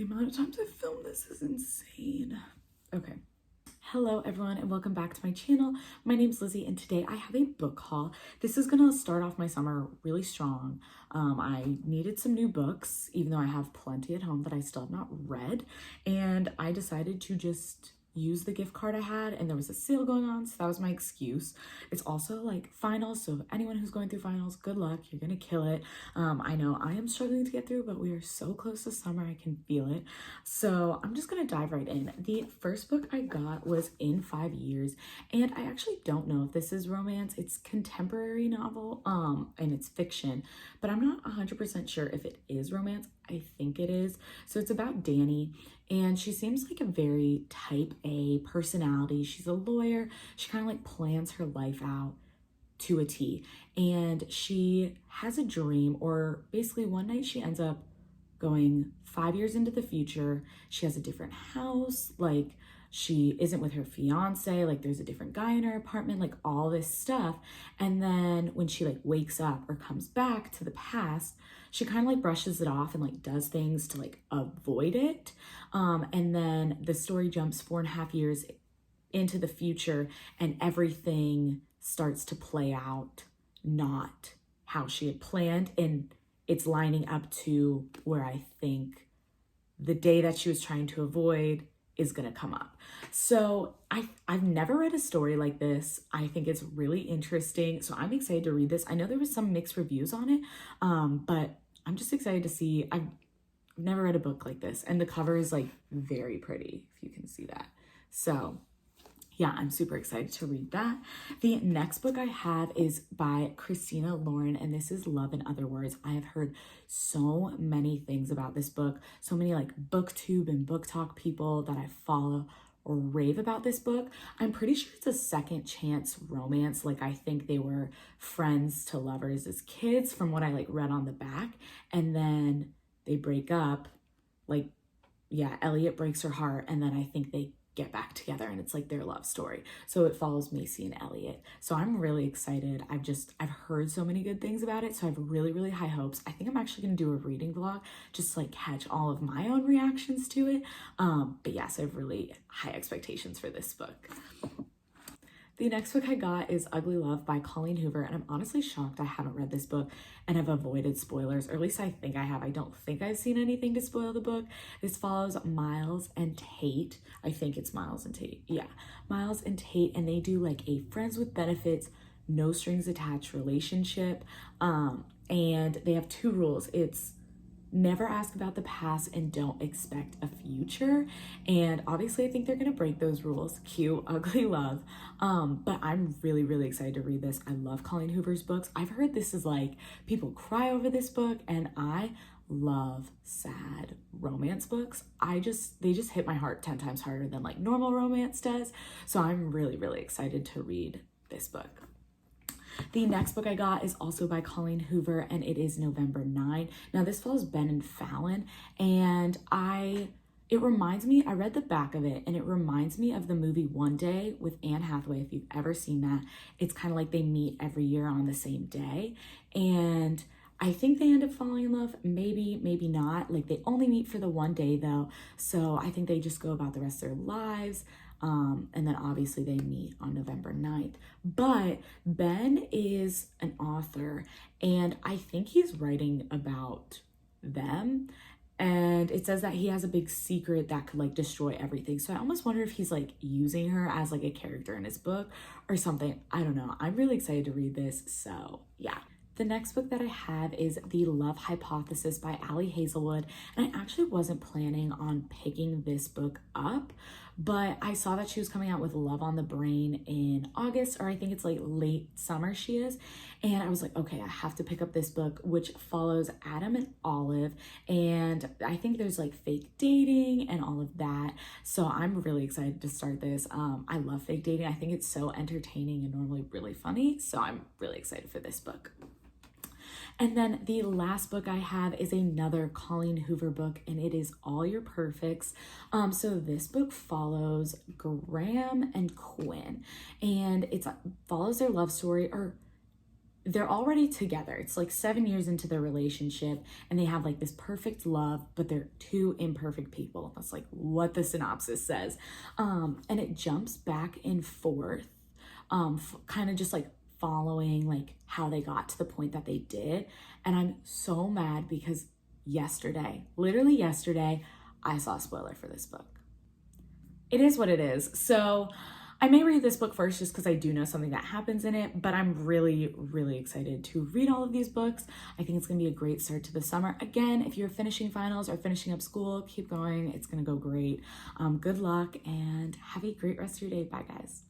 The amount of times I've filmed this is insane. Okay. Hello everyone and welcome back to my channel. My name's Lizzie and today I have a book haul. This is gonna start off my summer really strong. I needed some new books, even though I have plenty at home that I still have not read. And I decided to just use the gift card I had, and there was a sale going on, so that was my excuse. It's also like finals, so anyone who's going through finals, good luck, you're gonna kill it. I know I am struggling to get through, but we are so close to summer, I can feel it. So I'm just gonna dive right in. The first book I got was In 5 Years, and I actually don't know if this is romance. It's contemporary novel, and it's fiction, but I'm not 100% sure if it is romance. I think it is. So it's about Danny, and she seems like a very type A personality. She's a lawyer. She kind of like plans her life out to a T, and she has a dream, or basically one night she ends up going 5 years into the future. She has a different house, like she isn't with her fiance, like there's a different guy in her apartment, like all this stuff. And then when she like wakes up or comes back to the past, she kind of like brushes it off and like does things to like avoid it. And then the story jumps 4.5 years into the future, and everything starts to play out not how she had planned, and it's lining up to where I think the day that she was trying to avoid is gonna come up. So I've never read a story like this. I think it's really interesting, so I'm excited to read this. I know there was some mixed reviews on it, but I'm just excited to see. I've never read a book like this, and the cover is like very pretty, if you can see that. So yeah, I'm super excited to read that. The next book I have is by Christina Lauren, and this is Love in Other Words. I have heard so many things about this book. So many like booktube and book talk people that I follow or rave about this book. I'm pretty sure it's a second chance romance. Like I think they were friends to lovers as kids from what I like read on the back, and then they break up. Like, yeah, Elliot breaks her heart, and then I think they get back together, and it's like their love story. So it follows Macy and Elliot. So I'm really excited. I've heard so many good things about it, so I have really, really high hopes. I think I'm actually gonna do a reading vlog just to like catch all of my own reactions to it. But yes, I have really high expectations for this book. The next book I got is Ugly Love by Colleen Hoover, and I'm honestly shocked I haven't read this book and have avoided spoilers, or at least I think I have. I don't think I've seen anything to spoil the book. This follows Miles and Tate. I think it's Miles and Tate. Yeah, Miles and Tate, and they do like a friends with benefits, no strings attached relationship. And they have two rules. It's never ask about the past and don't expect a future. And obviously I think they're gonna break those rules. Cute, ugly love. But I'm really, really excited to read this. I love Colleen Hoover's books. I've heard this is like, people cry over this book, and I love sad romance books. They just hit my heart 10 times harder than like normal romance does. So I'm really, really excited to read this book. The next book I got is also by Colleen Hoover, and it is November 9. Now this follows Ben and Fallon, and it reminds me, I read the back of it, and it reminds me of the movie One Day with Anne Hathaway, if you've ever seen that. It's kind of like they meet every year on the same day, and I think they end up falling in love, maybe, maybe not. Like they only meet for the one day though, so I think they just go about the rest of their lives. And then obviously they meet on November 9th. But Ben is an author, and I think he's writing about them. And it says that he has a big secret that could like destroy everything. So I almost wonder if he's like using her as like a character in his book or something. I don't know. I'm really excited to read this. So yeah. The next book that I have is The Love Hypothesis by Ali Hazelwood, and I actually wasn't planning on picking this book up, but I saw that she was coming out with Love on the Brain in August, or I think it's like late summer she is, and I was like, okay, I have to pick up this book, which follows Adam and Olive, and I think there's like fake dating and all of that, so I'm really excited to start this. I love fake dating. I think it's so entertaining and normally really funny, so I'm really excited for this book. And then the last book I have is another Colleen Hoover book, and it is All Your Perfects. So this book follows Graham and Quinn, and it follows their love story, or they're already together. It's like 7 years into their relationship and they have like this perfect love, but they're two imperfect people. That's like what the synopsis says. And it jumps back and forth, kind of just like following like how they got to the point that they did. And I'm so mad because yesterday, literally yesterday, I saw a spoiler for this book. It is what it is. So I may read this book first just because I do know something that happens in it, but I'm really, really excited to read all of these books. I think it's going to be a great start to the summer. Again, if you're finishing finals or finishing up school, keep going. It's going to go great. Good luck and have a great rest of your day. Bye, guys.